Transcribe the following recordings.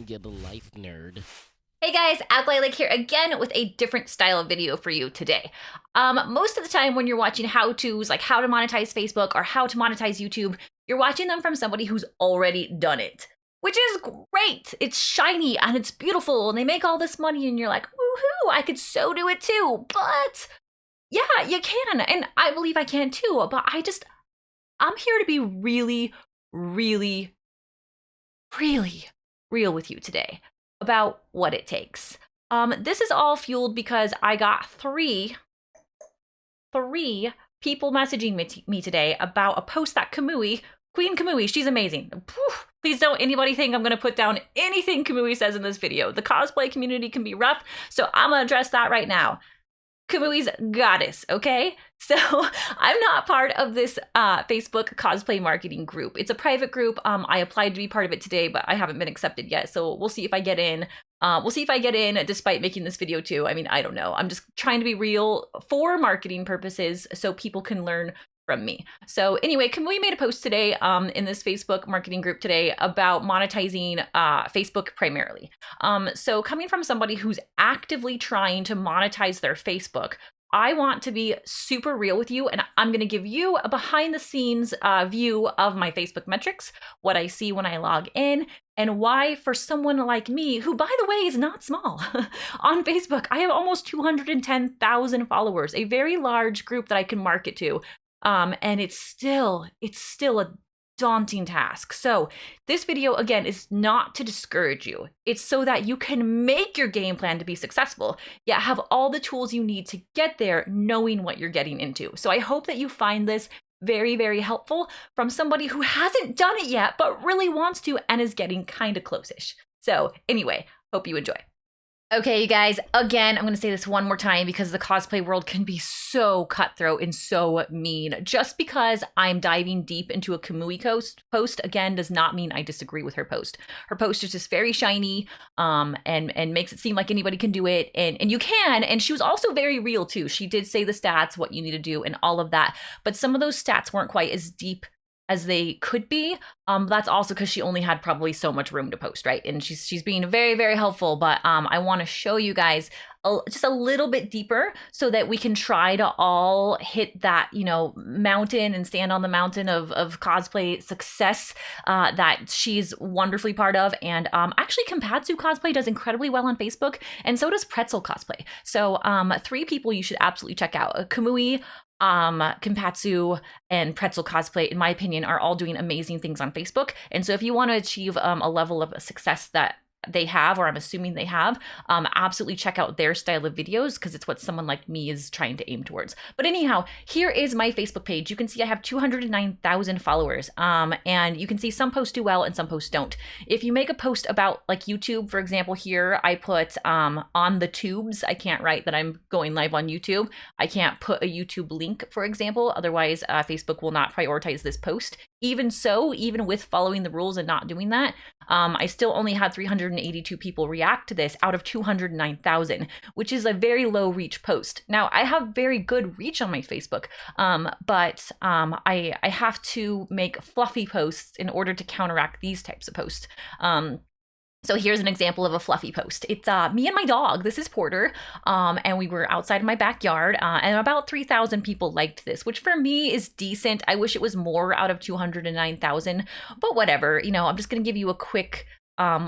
Get a life, nerd. Hey guys, ApplyLike here again with a different style of video for you today. Most of the time when you're watching how-tos, like how to monetize Facebook or how to monetize YouTube, you're watching them from somebody who's already done it, which is great. It's shiny and it's beautiful and they make all this money and you're like, woohoo, I could so do it too. But yeah, you can, and I believe I can too, but I'm here to be really, really, really real with you today about what it takes. This is all fueled because I got three people messaging me today about a post that Queen Kamui, she's amazing. Please don't anybody think I'm gonna put down anything Kamui says in this video. The cosplay community can be rough, so I'm gonna address that right now. Kamui's goddess, okay? So I'm not part of this Facebook cosplay marketing group. It's a private group. I applied to be part of it today, but I haven't been accepted yet. So we'll see if I get in. We'll see if I get in despite making this video too. I mean, I don't know. I'm just trying to be real for marketing purposes so people can learn from me. So anyway, Kamui made a post today in this Facebook marketing group today about monetizing Facebook primarily. So coming from somebody who's actively trying to monetize their Facebook, I want to be super real with you, and I'm going to give you a behind the scenes view of my Facebook metrics, what I see when I log in, and why for someone like me, who by the way is not small, on Facebook, I have almost 210,000 followers, a very large group that I can market to. And it's still a daunting task. So this video, again, is not to discourage you. It's so that you can make your game plan to be successful, yet have all the tools you need to get there, knowing what you're getting into. So I hope that you find this very, very helpful from somebody who hasn't done it yet, but really wants to and is getting kind of close-ish. So anyway, hope you enjoy. Okay, you guys, again, I'm going to say this one more time because the cosplay world can be so cutthroat and so mean. Just because I'm diving deep into a Kamui post, again, does not mean I disagree with her post. Her post is just very shiny and makes it seem like anybody can do it, and you can. And she was also very real, too. She did say the stats, what you need to do, and all of that. But some of those stats weren't quite as deep as they could be. That's also because she only had probably so much room to post, right? And she's being very, very helpful, but I want to show you guys just a little bit deeper so that we can try to all hit that, mountain and stand on the mountain of cosplay success that she's wonderfully part of. And actually, Kenpatsu Cosplay does incredibly well on Facebook, and so does Pretzel Cosplay. So 3 people you should absolutely check out. Kamui, Kenpatsu, and Pretzel Cosplay, in my opinion, are all doing amazing things on Facebook. And so if you want to achieve a level of success that they have, or I'm assuming they have, absolutely check out their style of videos because it's what someone like me is trying to aim towards. But anyhow, here is my Facebook page. You can see I have 209,000 followers, and you can see some posts do well and some posts don't. If you make a post about like YouTube, for example, here I put on the tubes. I can't write that I'm going live on YouTube. I can't put a YouTube link, for example, otherwise Facebook will not prioritize this post. Even so, even with following the rules and not doing that, I still only had 382 people react to this out of 209,000, which is a very low reach post. Now, I have very good reach on my Facebook, but I have to make fluffy posts in order to counteract these types of posts. So here's an example of a fluffy post. It's me and my dog. This is Porter, and we were outside in my backyard, and about 3,000 people liked this, which for me is decent. I wish it was more out of 209,000, but whatever. I'm just gonna give you a quick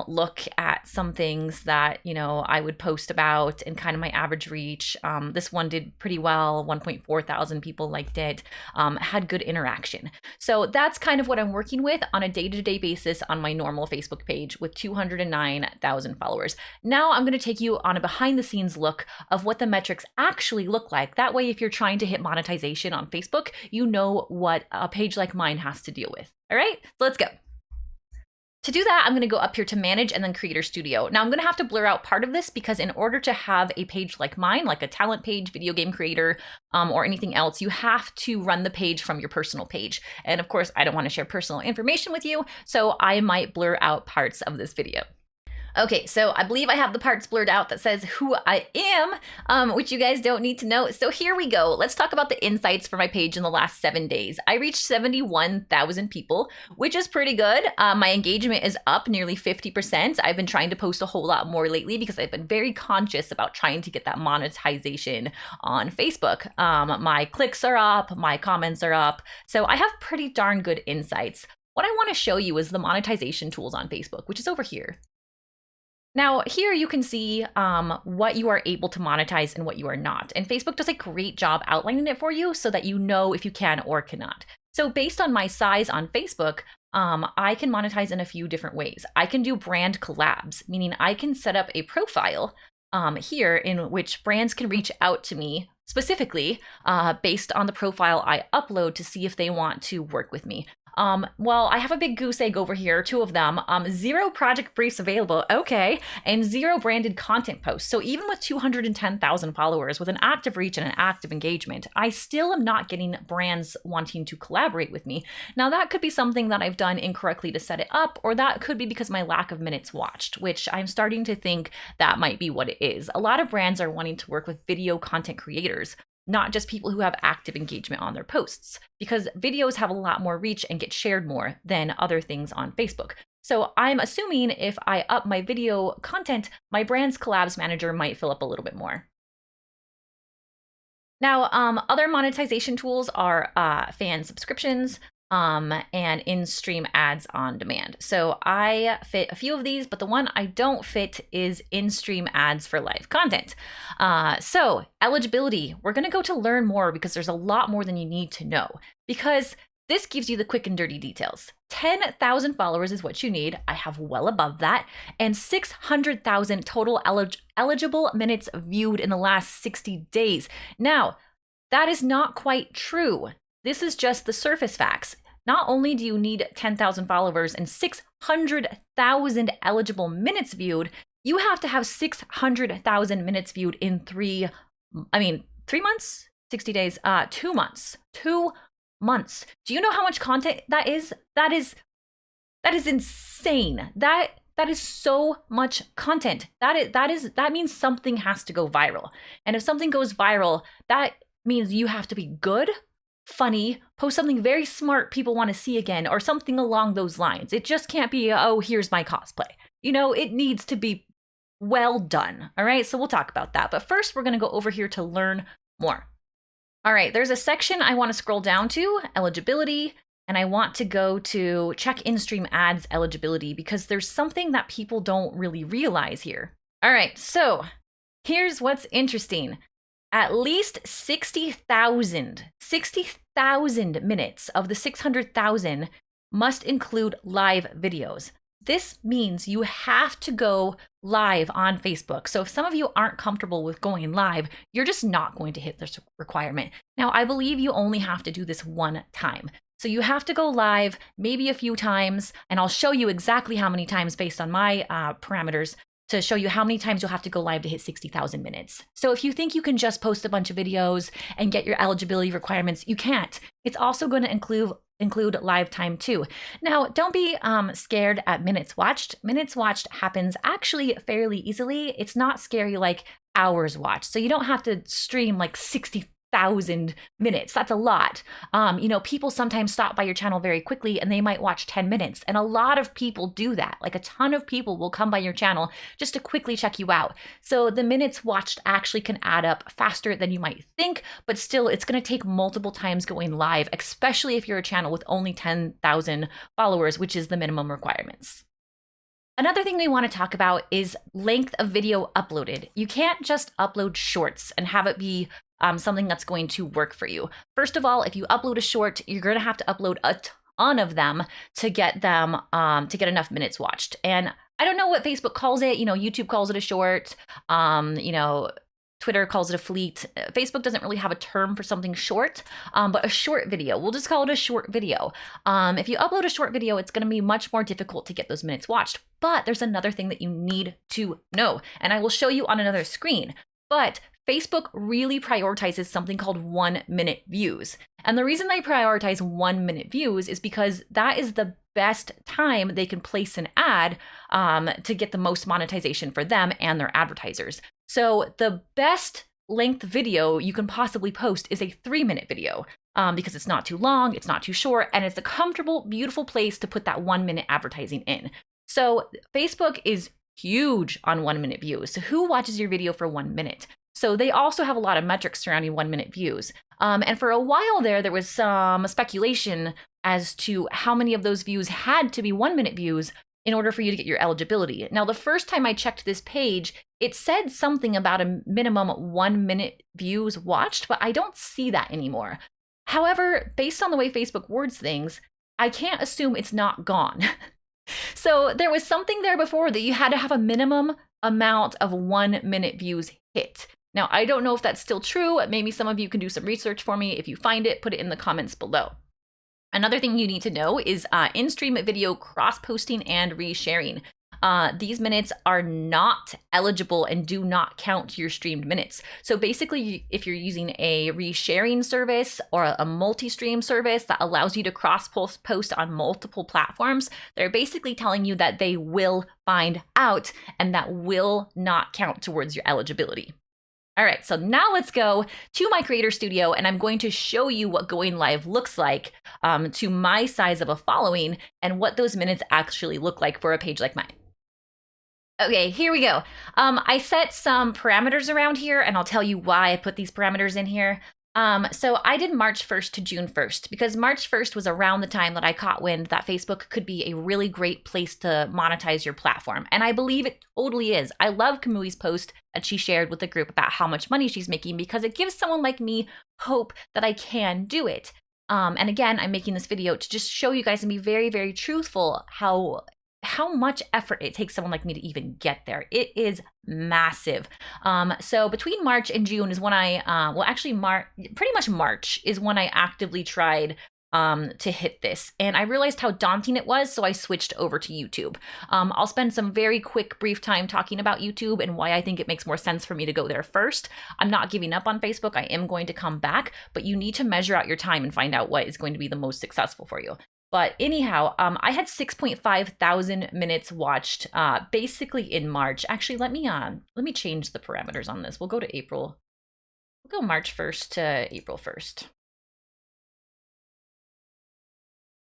look at some things that I would post about and kind of my average reach. This one did pretty well. 1.4 thousand people liked it, had good interaction. So that's kind of what I'm working with on a day-to-day basis on my normal Facebook page with 209,000 followers. Now I'm going to take you on a behind-the-scenes look of what the metrics actually look like. That way, if you're trying to hit monetization on Facebook, you know what a page like mine has to deal with. All right, so let's go. To do that, I'm going to go up here to Manage and then Creator Studio. Now I'm going to have to blur out part of this because in order to have a page like mine, like a talent page, video game creator, or anything else, you have to run the page from your personal page. And of course, I don't want to share personal information with you, so I might blur out parts of this video. Okay, so I believe I have the parts blurred out that says who I am, which you guys don't need to know. So here we go. Let's talk about the insights for my page in the last 7 days. I reached 71,000 people, which is pretty good. My engagement is up nearly 50%. I've been trying to post a whole lot more lately because I've been very conscious about trying to get that monetization on Facebook. My clicks are up, my comments are up. So I have pretty darn good insights. What I want to show you is the monetization tools on Facebook, which is over here. Now, here you can see what you are able to monetize and what you are not. And Facebook does a great job outlining it for you so that you know if you can or cannot. So based on my size on Facebook, I can monetize in a few different ways. I can do brand collabs, meaning I can set up a profile here in which brands can reach out to me specifically based on the profile I upload to see if they want to work with me. Well, I have a big goose egg over here, 2 of them, 0 project briefs available, okay, and 0 branded content posts. So even with 210,000 followers, with an active reach and an active engagement, I still am not getting brands wanting to collaborate with me. Now that could be something that I've done incorrectly to set it up, or that could be because my lack of minutes watched, which I'm starting to think that might be what it is. A lot of brands are wanting to work with video content creators, not just people who have active engagement on their posts, because videos have a lot more reach and get shared more than other things on Facebook. So I'm assuming if I up my video content, my brand's collabs manager might fill up a little bit more. Now, other monetization tools are fan subscriptions, and in-stream ads on demand. So I fit a few of these, but the one I don't fit is in-stream ads for live content. So eligibility, we're going to go to learn more because there's a lot more than you need to know, because this gives you the quick and dirty details. 10,000 followers is what you need. I have well above that, and 600,000 total eligible minutes viewed in the last 60 days. Now, that is not quite true. This is just the surface facts. Not only do you need 10,000 followers and 600,000 eligible minutes viewed, you have to have 600,000 minutes viewed in 3 months? 60 days? 2 months. 2 months. Do you know how much content that is? That is insane. That is so much content. That means something has to go viral. And if something goes viral, that means you have to be good, funny, post something very smart people want to see again, or something along those lines. It just can't be, oh, here's my cosplay. You know, it needs to be well done. All right, so we'll talk about that. But first, we're going to go over here to learn more. All right, there's a section I want to scroll down to, eligibility, and I want to go to check in-stream ads eligibility because there's something that people don't really realize here. All right, so here's what's interesting. At least 60,000 minutes of the 600,000 must include live videos. This means you have to go live on Facebook. So if some of you aren't comfortable with going live, you're just not going to hit this requirement. Now, I believe you only have to do this 1 time. So you have to go live maybe a few times, and I'll show you exactly how many times based on my parameters to show you how many times you'll have to go live to hit 60,000 minutes. So if you think you can just post a bunch of videos and get your eligibility requirements, you can't. It's also going to include live time too. Now, don't be scared at minutes watched. Minutes watched happens actually fairly easily. It's not scary like hours watched. So you don't have to stream like 60,000 minutes. That's a lot. People sometimes stop by your channel very quickly and they might watch 10 minutes. And a lot of people do that. Like a ton of people will come by your channel just to quickly check you out. So the minutes watched actually can add up faster than you might think, but still it's going to take multiple times going live, especially if you're a channel with only 10,000 followers, which is the minimum requirements. Another thing we want to talk about is length of video uploaded. You can't just upload shorts and have it be something that's going to work for you. First of all, if you upload a short, you're going to have to upload a ton of them to get them to get enough minutes watched. And I don't know what Facebook calls it. YouTube calls it a short. Twitter calls it a fleet. Facebook doesn't really have a term for something short, but a short video. We'll just call it a short video. If you upload a short video, it's going to be much more difficult to get those minutes watched. But there's another thing that you need to know, and I will show you on another screen. But Facebook really prioritizes something called 1-minute views. And the reason they prioritize 1-minute views is because that is the best time they can place an ad to get the most monetization for them and their advertisers. So the best length video you can possibly post is a 3-minute video because it's not too long, it's not too short, and it's a comfortable, beautiful place to put that 1-minute advertising in. So Facebook is huge on 1-minute views. So who watches your video for 1 minute? So they also have a lot of metrics surrounding 1-minute views. And for a while there was some speculation as to how many of those views had to be 1-minute views in order for you to get your eligibility. Now, the first time I checked this page, it said something about a minimum 1-minute views watched, but I don't see that anymore. However, based on the way Facebook words things, I can't assume it's not gone. So there was something there before that you had to have a minimum amount of 1-minute views hit. Now, I don't know if that's still true. Maybe some of you can do some research for me. If you find it, put it in the comments below. Another thing you need to know is in-stream video cross-posting and resharing. These minutes are not eligible and do not count to your streamed minutes. So basically, if you're using a resharing service or a multi-stream service that allows you to cross-post on multiple platforms, they're basically telling you that they will find out and that will not count towards your eligibility. All right, so now let's go to my Creator Studio and I'm going to show you what going live looks like to my size of a following and what those minutes actually look like for a page like mine. Okay, here we go. I set some parameters around here and I'll tell you why I put these parameters in here. So I did March 1st to June 1st because March 1st was around the time that I caught wind that Facebook could be a really great place to monetize your platform. And I believe it totally is. I love Kamui's post that she shared with the group about how much money she's making because it gives someone like me hope that I can do it. And again, I'm making this video to just show you guys and be very, very truthful how much effort it takes someone like me to even get there. It is massive. So between March and June is when pretty much March is when I actively tried to hit this. And I realized how daunting it was, so I switched over to YouTube. I'll spend some very quick, brief time talking about YouTube and why I think it makes more sense for me to go there first. I'm not giving up on Facebook. I am going to come back, but you need to measure out your time and find out what is going to be the most successful for you. But anyhow, I had 6.5 thousand minutes watched basically in March. Actually, let me change the parameters on this. We'll go to April. We'll go March 1st to April 1st.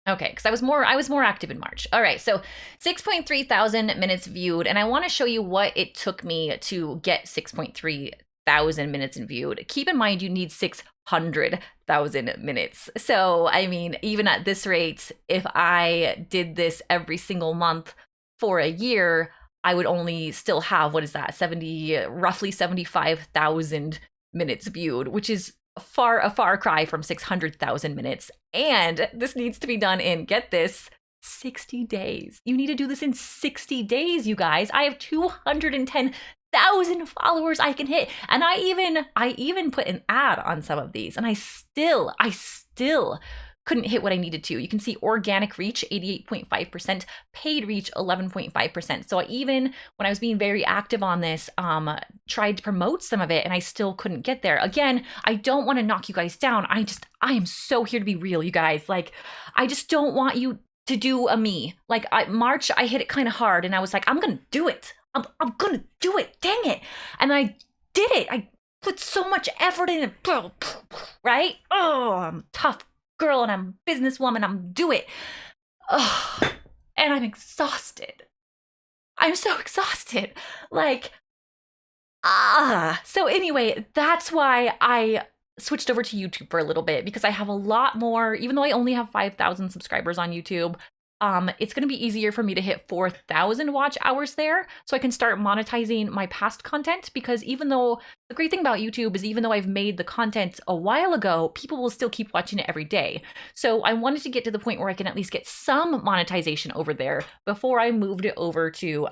Okay, because I was more active in March. All right, so 6.3 thousand minutes viewed, and I want to show you what it took me to get 6.3 thousand minutes viewed. Keep in mind, you need 600,000 minutes. So, I mean, even at this rate, if I did this every single month for a year, I would only still have, what is that, roughly 75,000 minutes viewed, which is a far cry from 600,000 minutes. And this needs to be done in, get this, 60 days. You need to do this in 60 days, you guys. I have 210,000 followers I can hit. And I even put an ad on some of these and I still couldn't hit what I needed to. You can see organic reach, 88.5%, paid reach, 11.5%. So even when I was being very active on this, tried to promote some of it and I still couldn't get there. Again, I don't want to knock you guys down. I am so here to be real, you guys. Like, I just don't want you to do a me. Like March, I hit it kind of hard and I was like, I'm going to do it. I'm going to do it. Dang it. And I did it. I put so much effort in it. Right? Oh, I'm tough girl and I'm a businesswoman. I'm do it. Oh, and I'm exhausted. I'm so exhausted. Like, So anyway, that's why I switched over to YouTube for a little bit because I have a lot more, even though I only have 5,000 subscribers on YouTube, it's going to be easier for me to hit 4,000 watch hours there so I can start monetizing my past content because even though the great thing about YouTube is even though I've made the content a while ago, people will still keep watching it every day. So I wanted to get to the point where I can at least get some monetization over there before I moved it over to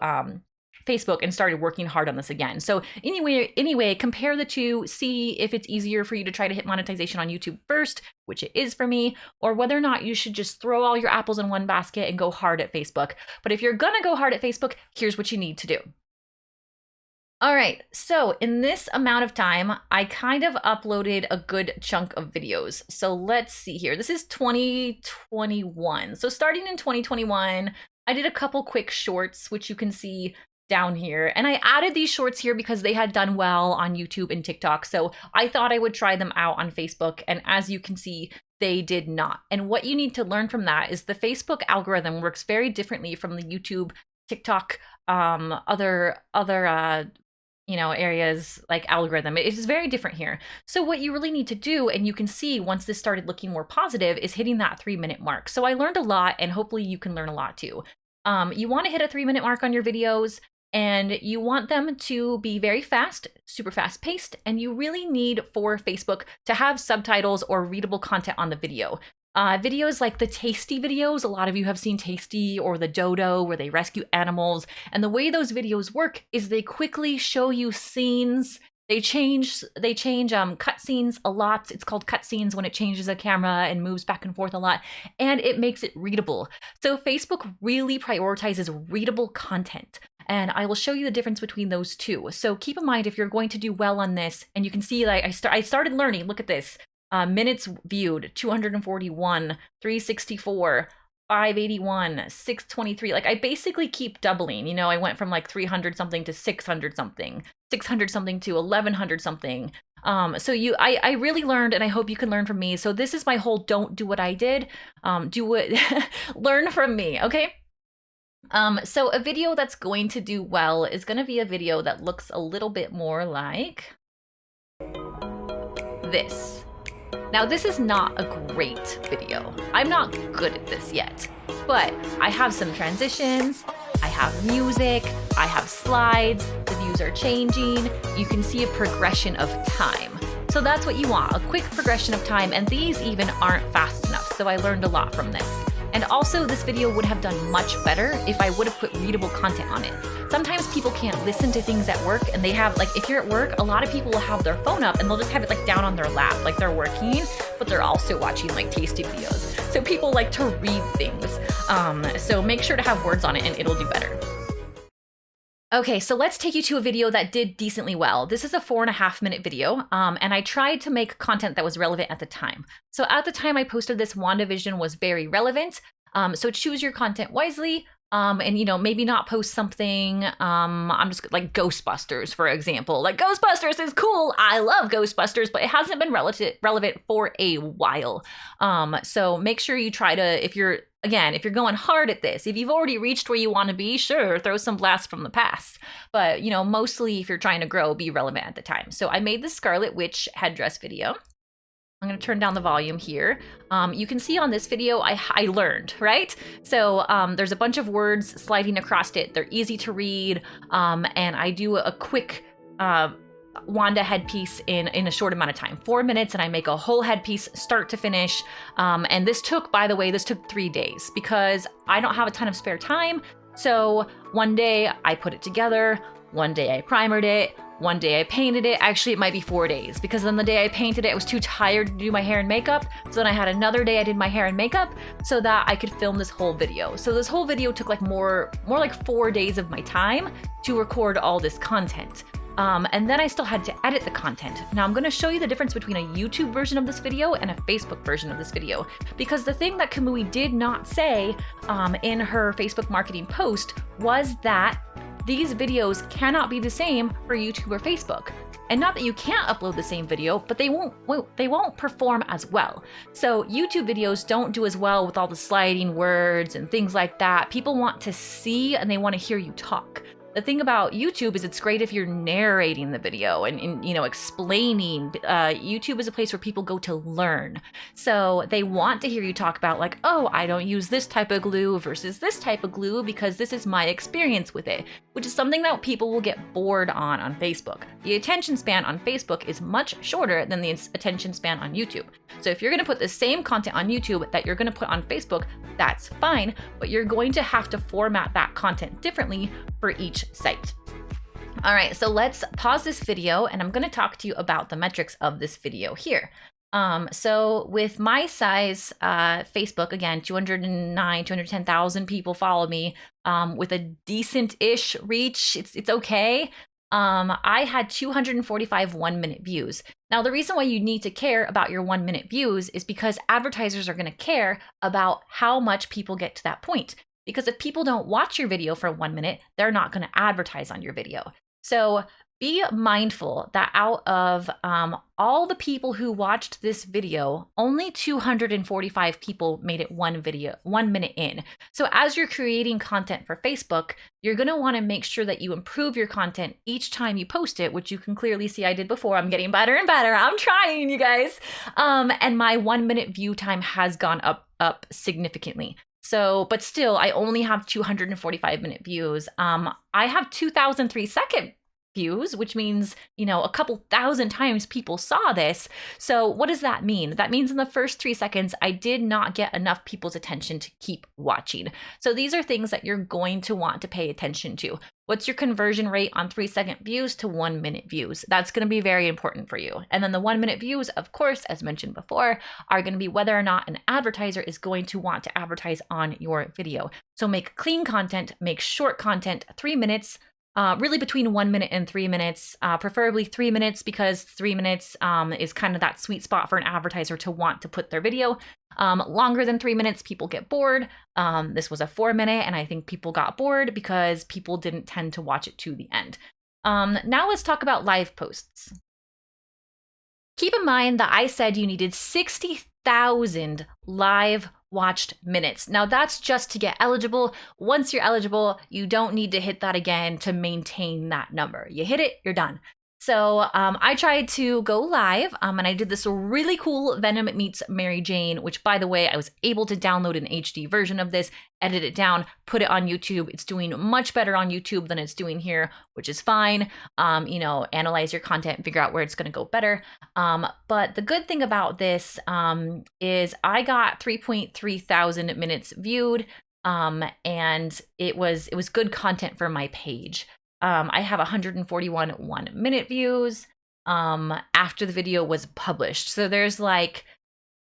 Facebook and started working hard on this again. So anyway, compare the two, see if it's easier for you to try to hit monetization on YouTube first, which it is for me, or whether or not you should just throw all your apples in one basket and go hard at Facebook. But if you're gonna go hard at Facebook, here's what you need to do. All right, so in this amount of time, I kind of uploaded a good chunk of videos. So let's see here. This is 2021. So starting in 2021, I did a couple quick shorts, which you can see down here. And I added these shorts here because they had done well on YouTube and TikTok. So I thought I would try them out on Facebook. And as you can see, they did not. And what you need to learn from that is the Facebook algorithm works very differently from the YouTube, TikTok, other areas like algorithm. It is very different here. So what you really need to do, and you can see once this started looking more positive, is hitting that 3-minute mark. So I learned a lot, and hopefully you can learn a lot too. You want to hit a 3-minute mark on your videos, and you want them to be very fast, super fast paced, and you really need for Facebook to have subtitles or readable content on the video. Videos like the Tasty videos, a lot of you have seen Tasty or the Dodo where they rescue animals. And the way those videos work is they quickly show you scenes. They change cut scenes a lot. It's called cut scenes when it changes a camera and moves back and forth a lot, and it makes it readable. So Facebook really prioritizes readable content. And I will show you the difference between those two. So keep in mind if you're going to do well on this, and you can see like I started learning, look at this. Minutes viewed, 241, 364, 581, 623. Like I basically keep doubling, I went from like 300 something to 600 something, 600 something to 1100 something. So I really learned, and I hope you can learn from me. So this is my whole don't do what I did, learn from me, okay? So a video that's going to do well is going to be a video that looks a little bit more like this. Now, this is not a great video. I'm not good at this yet, but I have some transitions, I have music, I have slides, the views are changing. You can see a progression of time. So that's what you want, a quick progression of time, and these even aren't fast enough. So I learned a lot from this. And also, this video would have done much better if I would have put readable content on it. Sometimes people can't listen to things at work, and they have, like, if you're at work, a lot of people will have their phone up and they'll just have it like down on their lap, like they're working, but they're also watching like Tasty videos. So people like to read things. So make sure to have words on it and it'll do better. Okay, so let's take you to a video that did decently well. This is a 4.5-minute video, and I tried to make content that was relevant at the time. So at the time I posted this, WandaVision was very relevant. So choose your content wisely, and maybe not post something, I'm just like Ghostbusters, for example. Like Ghostbusters is cool, I love Ghostbusters, but it hasn't been relevant for a while. So make sure you try to, if you're going hard at this, if you've already reached where you want to be, sure, throw some blasts from the past. But, mostly if you're trying to grow, be relevant at the time. So I made the Scarlet Witch headdress video. I'm going to turn down the volume here. You can see on this video, I learned, right? So there's a bunch of words sliding across it. They're easy to read. And I do a quick Wanda headpiece in a short amount of time, 4 minutes, and I make a whole headpiece start to finish. And this took, by the way, 3 days because I don't have a ton of spare time. So one day I put it together, one day I primered it, one day I painted it. Actually, it might be 4 days because then the day I painted it, I was too tired to do my hair and makeup. So then I had another day I did my hair and makeup so that I could film this whole video. So this whole video took like more like 4 days of my time to record all this content. And then I still had to edit the content. Now I'm going to show you the difference between a YouTube version of this video and a Facebook version of this video, because the thing that Kamui did not say in her Facebook marketing post was that these videos cannot be the same for YouTube or Facebook. And not that you can't upload the same video, but they won't perform as well. So YouTube videos don't do as well with all the sliding words and things like that. People want to see and they want to hear you talk. The thing about YouTube is it's great if you're narrating the video and explaining. YouTube is a place where people go to learn. So they want to hear you talk about like, oh, I don't use this type of glue versus this type of glue because this is my experience with it, which is something that people will get bored on Facebook. The attention span on Facebook is much shorter than the attention span on YouTube. So if you're going to put the same content on YouTube that you're going to put on Facebook, that's fine, but you're going to have to format that content differently for each site. All right, so let's pause this video and I'm going to talk to you about the metrics of this video here. So with my size, Facebook, again, 210,000 people follow me, with a decent-ish reach. It's okay. I had 245 1-minute views. Now, the reason why you need to care about your 1-minute views is because advertisers are going to care about how much people get to that point. Because if people don't watch your video for 1 minute, they're not going to advertise on your video. So be mindful that out of all the people who watched this video, only 245 people made it 1 minute in. So as you're creating content for Facebook, you're going to want to make sure that you improve your content each time you post it, which you can clearly see I did before. I'm getting better and better. I'm trying, you guys. And my 1 minute view time has gone up significantly. So, but still, I only have 245-minute views. I have 2,003-second views, which means, you know, a couple thousand times people saw this. So what does that mean? That means in the first 3 seconds, I did not get enough people's attention to keep watching. So these are things that you're going to want to pay attention to. What's your conversion rate on 3-second views to 1-minute views? That's going to be very important for you. And then the 1-minute views, of course, as mentioned before, are going to be whether or not an advertiser is going to want to advertise on your video. So make clean content, make short content, 3 minutes, really between 1 minute and 3 minutes, preferably 3 minutes, because 3 minutes is kind of that sweet spot for an advertiser to want to put their video. Longer than 3 minutes, people get bored. This was a 4-minute, and I think people got bored because people didn't tend to watch it to the end. Now let's talk about live posts. Keep in mind that I said you needed 60,000 live watched minutes. Now that's just to get eligible. Once you're eligible, you don't need to hit that again to maintain that number. You hit it, you're done. So I tried to go live and I did this really cool Venom Meets Mary Jane, which, by the way, I was able to download an HD version of this, edit it down, put it on YouTube. It's doing much better on YouTube than it's doing here, which is fine. You know, analyze your content and figure out where it's going to go better. But the good thing about this is I got 3.3 thousand minutes viewed, and it was good content for my page. I have 141 1-minute views after the video was published. So there's like,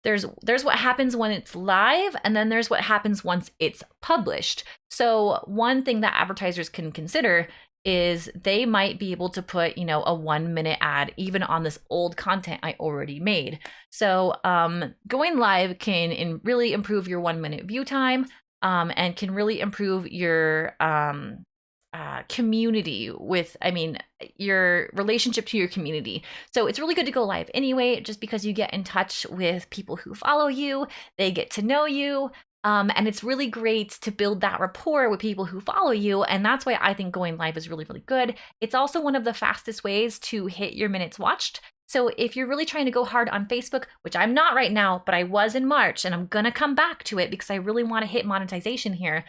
there's what happens when it's live, and then there's what happens once it's published. So one thing that advertisers can consider is they might be able to put, you know, a 1-minute ad even on this old content I already made. So going live can really improve your 1-minute view time, and can really improve your community with, your relationship to your community. So it's really good to go live anyway, just because you get in touch with people who follow you, they get to know you, and it's really great to build that rapport with people who follow you, and that's why I think going live is really, really good. It's also one of the fastest ways to hit your minutes watched. So if you're really trying to go hard on Facebook, which I'm not right now, but I was in March, and I'm gonna come back to it because I really want to hit monetization here,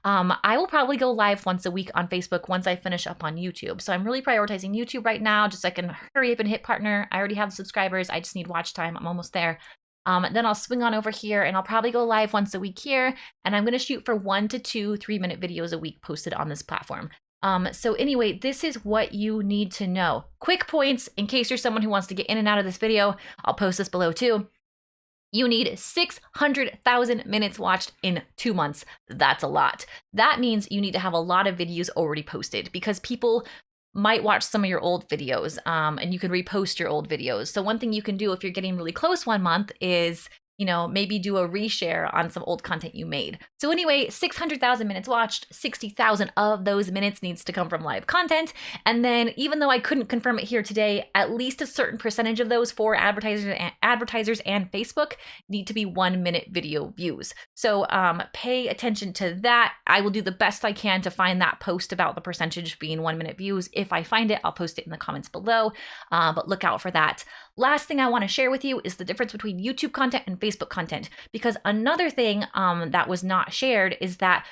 I will probably go live once a week on Facebook once I finish up on YouTube. So I'm really prioritizing YouTube right now, just so I can hurry up and hit partner. I already have subscribers. I just need watch time. I'm almost there. Then I'll swing on over here and I'll probably go live once a week here. And I'm going to shoot for 1 to 2 3-minute videos a week posted on this platform. So anyway, this is what you need to know. Quick points in case you're someone who wants to get in and out of this video. I'll post this below too. You need 600,000 minutes watched in 2 months. That's a lot. That means you need to have a lot of videos already posted, because people might watch some of your old videos, and you can repost your old videos. So one thing you can do if you're getting really close 1 month is, you know, maybe do a reshare on some old content you made. So anyway, 600,000 minutes watched, 60,000 of those minutes needs to come from live content. And then even though I couldn't confirm it here today, at least a certain percentage of those for advertisers and Facebook need to be 1-minute video views. So pay attention to that. I will do the best I can to find that post about the percentage being 1-minute views. If I find it, I'll post it in the comments below, but look out for that. Last thing I want to share with you is the difference between YouTube content and Facebook content, because another thing that was not shared is that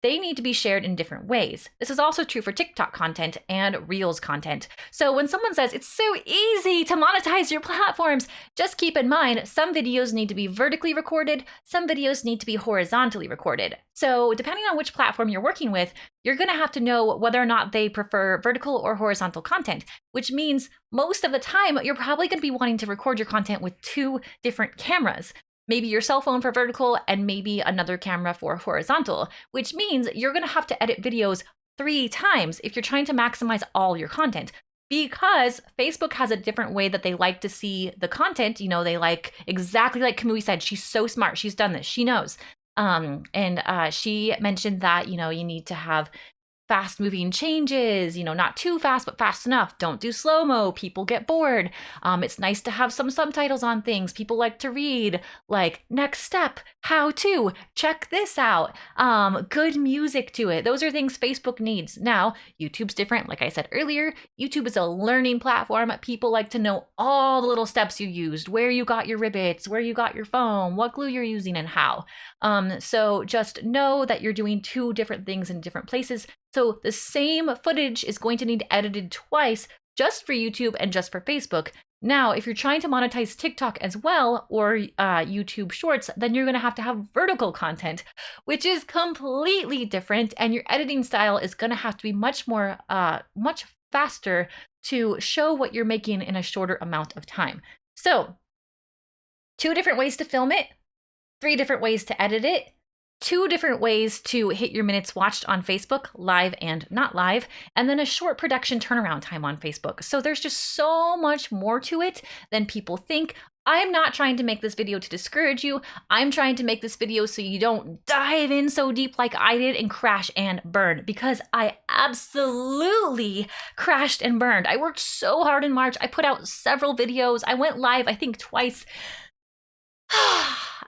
they need to be shared in different ways. This is also true for TikTok content and Reels content. So when someone says it's so easy to monetize your platforms, just keep in mind some videos need to be vertically recorded, some videos need to be horizontally recorded. So depending on which platform you're working with, you're going to have to know whether or not they prefer vertical or horizontal content, which means most of the time you're probably going to be wanting to record your content with 2 different cameras. Maybe your cell phone for vertical and maybe another camera for horizontal, which means you're going to have to edit videos 3 times if you're trying to maximize all your content. Because Facebook has a different way that they like to see the content. You know, they like, exactly like Kamui said, she's so smart. She's done this. She knows. She mentioned that, you know, you need to have fast moving changes, you know, not too fast, but fast enough. Don't do slow-mo. People get bored. It's nice to have some subtitles on things. People like to read, like next step, how to, check this out, good music to it. Those are things Facebook needs. Now, YouTube's different. Like I said earlier, YouTube is a learning platform. People like to know all the little steps you used, where you got your ribbits, where you got your foam, what glue you're using and how. So just know that you're doing 2 different things in different places. So the same footage is going to need edited twice just for YouTube and just for Facebook. Now, if you're trying to monetize TikTok as well, or YouTube Shorts, then you're going to have vertical content, which is completely different. And your editing style is going to have to be much faster to show what you're making in a shorter amount of time. So 2 different ways to film it, 3 different ways to edit it, 2 different ways to hit your minutes watched on Facebook, live and not live, and then a short production turnaround time on Facebook. So there's just so much more to it than people think. I'm not trying to make this video to discourage you. I'm trying to make this video so you don't dive in so deep like I did and crash and burn, because I absolutely crashed and burned. I worked so hard in March. I put out several videos. I went live, I think twice.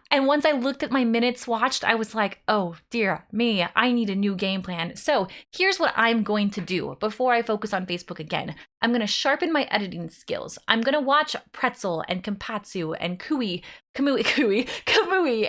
And once I looked at my minutes watched, I was like, oh dear me, I need a new game plan. So here's what I'm going to do before I focus on Facebook again. I'm going to sharpen my editing skills. I'm going to watch Pretzel and Kampatsu and Kamui,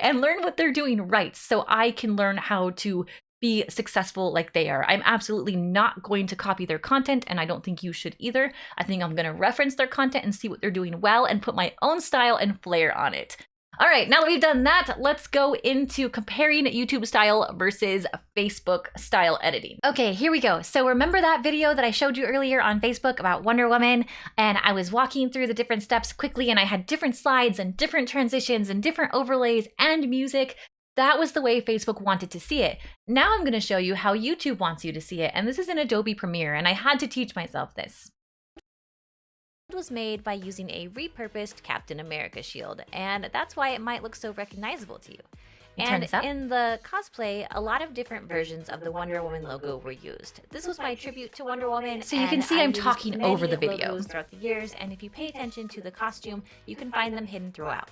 and learn what they're doing right so I can learn how to be successful like they are. I'm absolutely not going to copy their content, and I don't think you should either. I think I'm going to reference their content and see what they're doing well and put my own style and flair on it. All right, now that we've done that, let's go into comparing YouTube style versus Facebook style editing. Okay, here we go. So remember that video that I showed you earlier on Facebook about Wonder Woman, and I was walking through the different steps quickly, and I had different slides and different transitions and different overlays and music. That was the way Facebook wanted to see it. Now I'm going to show you how YouTube wants you to see it, and this is in Adobe Premiere, and I had to teach myself this. Was made by using a repurposed Captain America shield, and that's why it might look so recognizable to you. And in the cosplay, a lot of different versions of the Wonder Woman logo were used. This was my tribute to Wonder Woman. So you can see I'm talking over the video. Throughout the years, and if you pay attention to the costume, you can find them hidden throughout.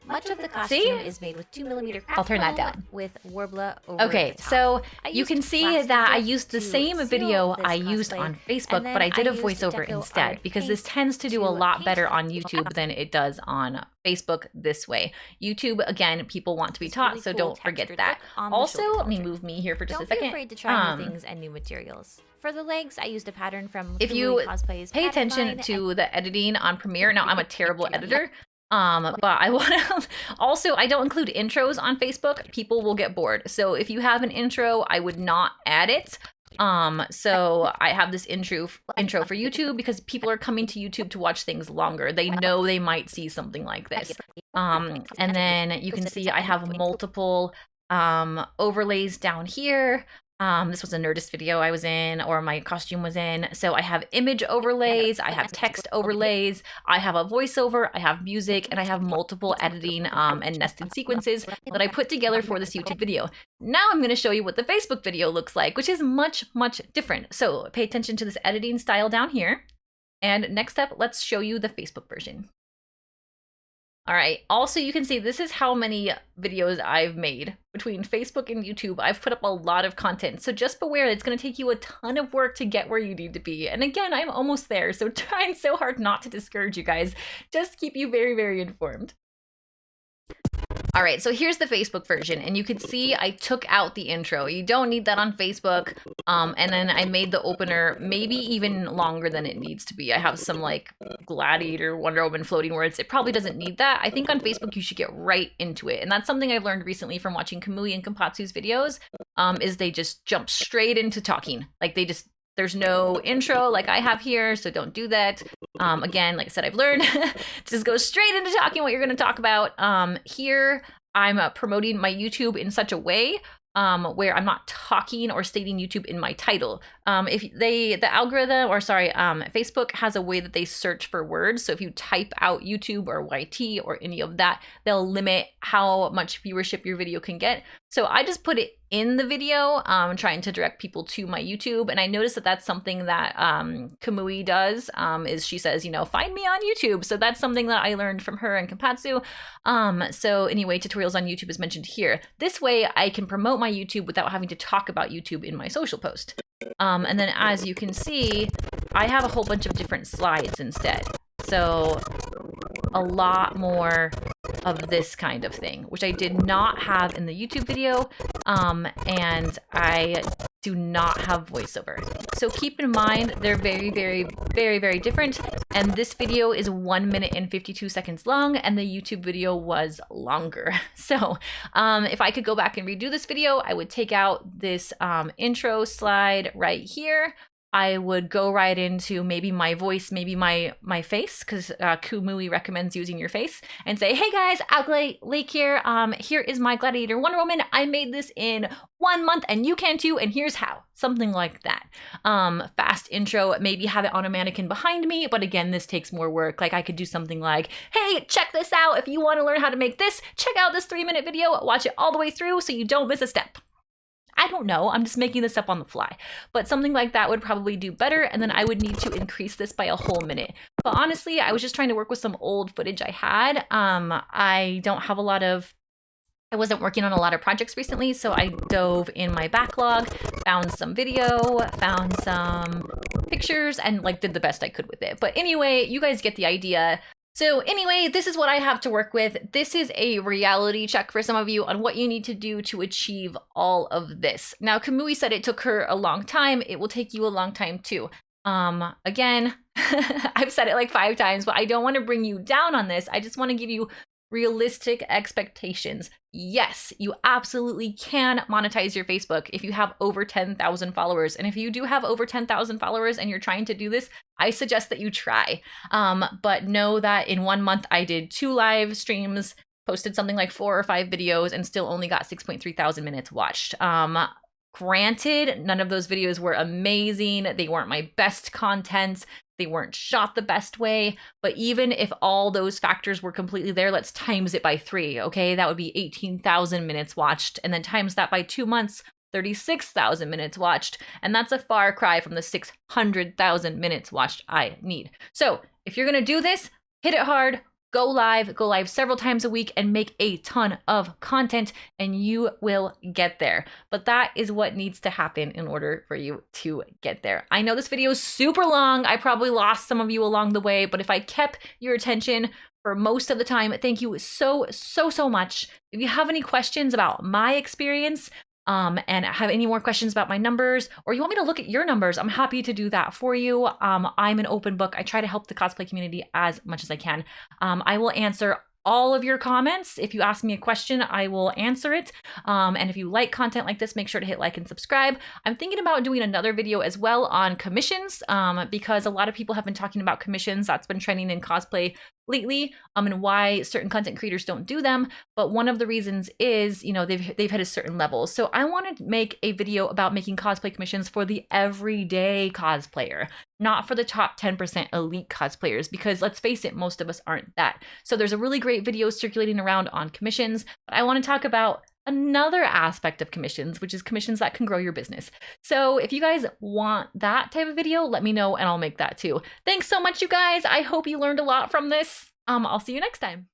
Much of the costume is made with 2mm craft. I'll turn that down. With Worbla over the top. So you can see that I used the same video I used on Facebook, but I did a voiceover instead, because this tends to do a lot better on YouTube than it does on Facebook this way. YouTube, again, people want to be taught, so don't forget that. Also, let me move me here for just a second. Don't be afraid to try new things and new materials. For the legs, I used a pattern from If you pay attention to the editing on Premiere, now I'm a terrible editor. But I want to also, I don't include intros on Facebook. People will get bored. So if you have an intro, I would not add it. So I have this intro for YouTube because people are coming to YouTube to watch things longer. They know they might see something like this. And then you can see I have multiple overlays down here. This was a Nerdist video I was in, or my costume was in. So I have image overlays, I have text overlays, I have a voiceover, I have music, and I have multiple editing and nested sequences that I put together for this YouTube video. Now I'm going to show you what the Facebook video looks like, which is much, much different. So pay attention to this editing style down here. And next up, let's show you the Facebook version. All right, also you can see this is how many videos I've made between Facebook and YouTube. I've put up a lot of content, so just beware it's going to take you a ton of work to get where you need to be. And again, I'm almost there, so trying so hard not to discourage you guys, just keep you very, very informed. All right, so here's the Facebook version, and you can see I took out the intro. You don't need that on Facebook. And then I made the opener maybe even longer than it needs to be. I have some like Gladiator, Wonder Woman floating words. It probably doesn't need that. I think on Facebook you should get right into it. And that's something I've learned recently from watching Kamui and Kampatsu's videos, is they just jump straight into talking. Like there's no intro like I have here, so don't do that. Again, like I said, I've learned just go straight into talking what you're going to talk about. Here, I'm promoting my YouTube in such a way where I'm not talking or stating YouTube in my title. The algorithm, or sorry, Facebook has a way that they search for words. So if you type out YouTube or YT or any of that, they'll limit how much viewership your video can get. So I just put it in the video, trying to direct people to my YouTube. And I noticed that that's something that Kamui does, is she says, you know, find me on YouTube. So that's something that I learned from her and Kanpatsu. So anyway, tutorials on YouTube is mentioned here. This way I can promote my YouTube without having to talk about YouTube in my social post. And then as you can see, I have a whole bunch of different slides instead. So a lot more of this kind of thing, which I did not have in the YouTube video, and I do not have voiceover. So keep in mind, they're very, very, very, very different. And this video is 1 minute and 52 seconds long, and the YouTube video was longer. So if I could go back and redo this video, I would take out this intro slide right here. I would go right into maybe my voice, maybe my face, because Kamui recommends using your face, and say, hey guys, Alkali Lake here. Here is my Gladiator Wonder Woman. I made this in 1 month and you can too, and here's how. Something like that. Fast intro, maybe have it on a mannequin behind me, but again, this takes more work. Like I could do something like, hey, check this out. If you want to learn how to make this, check out this 3-minute video, watch it all the way through so you don't miss a step. I don't know, I'm just making this up on the fly, but something like that would probably do better, and then I would need to increase this by a whole minute. But honestly, I was just trying to work with some old footage I had. I wasn't working on a lot of projects recently, so I dove in my backlog, found some video, found some pictures, and like did the best I could with it. But anyway, you guys get the idea. So anyway, this is what I have to work with. This is a reality check for some of you on what you need to do to achieve all of this. Now, Kamui said it took her a long time. It will take you a long time too. Again, I've said it like 5 times, but I don't want to bring you down on this. I just want to give you realistic expectations. Yes, you absolutely can monetize your Facebook if you have over 10,000 followers. And if you do have over 10,000 followers and you're trying to do this, I suggest that you try. But know that in 1 month, I did 2 live streams, posted something like 4 or 5 videos, and still only got 6.3 thousand minutes watched. Granted, none of those videos were amazing. They weren't my best content. They weren't shot the best way, but even if all those factors were completely there, let's times it by 3, okay? That would be 18,000 minutes watched, and then times that by 2 months, 36,000 minutes watched, and that's a far cry from the 600,000 minutes watched I need. So if you're gonna do this, hit it hard, go live several times a week, and make a ton of content, and you will get there. But that is what needs to happen in order for you to get there. I know this video is super long. I probably lost some of you along the way, but if I kept your attention for most of the time, thank you so much. If you have any questions about my experience, and have any more questions about my numbers, or you want me to look at your numbers, I'm happy to do that for you. I'm an open book. I try to help the cosplay community as much as I can. I will answer all of your comments. If you ask me a question, I will answer it. And if you like content like this, make sure to hit like and subscribe. I'm thinking about doing another video as well on commissions, because a lot of people have been talking about commissions. That's been trending in cosplay lately, and why certain content creators don't do them. But one of the reasons is, you know, they've hit a certain level. So I want to make a video about making cosplay commissions for the everyday cosplayer, not for the top 10% elite cosplayers, because let's face it, most of us aren't that. So there's a really great video circulating around on commissions, but I want to talk about another aspect of commissions, which is commissions that can grow your business. So if you guys want that type of video, let me know and I'll make that too. Thanks so much, you guys. I hope you learned a lot from this. I'll see you next time.